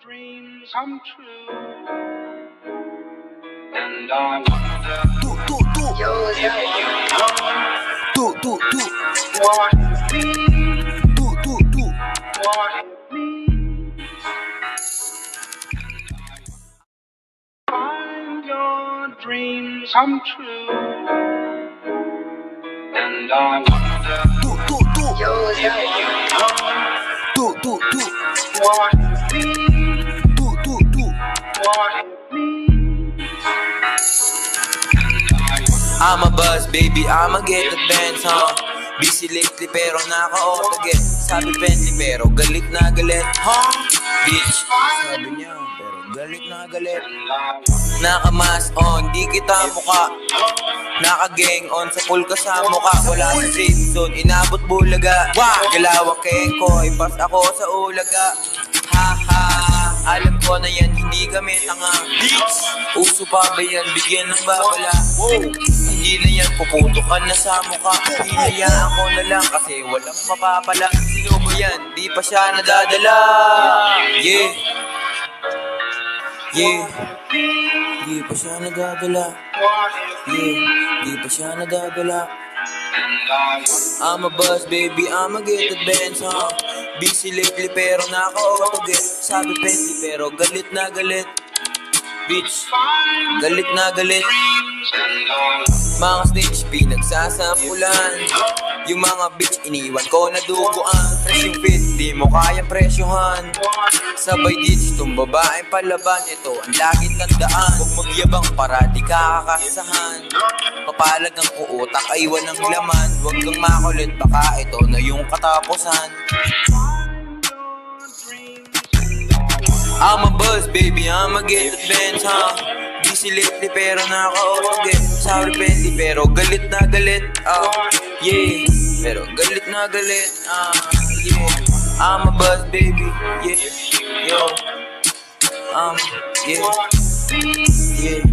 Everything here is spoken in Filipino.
dreams come true, and I wonder if you know what it means, what it means. Find your dreams come true, and I wonder if you know what it means, what it means. I'm a buzz, baby, I'ma get the bands, huh? Busy lately pero naka-off again. Sabi Bentley pero galit na galit, huh? Bitch, sabi niya pero galit na galit. Naka-mask on, di kita mukha. Naka-gang on, sa pool ka sa mukha. Wala sa safe zone, inabot bulaga. Galawak kengko, ipas ako sa ulaga. Ha ha, alam ko na yan, hindi kami tanga. Bitch, uso pa ba yan, bigyan ng babala. Hindi na yan, puputukan na sa mukha. Hinayaan ko na lang kasi walang mapapala. Sino ba yan, di pa siya nadadala. Yeah, yeah, di pa siya nadadala. Yeah, di pa siya nadadala. I'm a buzz, baby, I'ma get the bands, huh? Busy lately pero naka-off again. Sabi Bentley pero galit na galit. Bitch, galit na galit. Mga snitch, pinagsasampulan. Yung mga bitch, iniwan ko na duguan. Fresh yung fit, di mo kayang presyohan. Sabay ditch, itong babaeng palaban. Ito ang laging tandaan. Huwag magyabang para di kakasahan. Papalag ang uutak ay walang laman. Huwag kang makulit, baka ito na yung katapusan. I'm a buzz, baby, I'ma get the bands, huh? Busy lately pero naka-off again. Sorry Bentley pero galit na galit, yeah, pero galit na galit, yeah. I'm a buzz, baby, yeah, yo, yeah, yeah.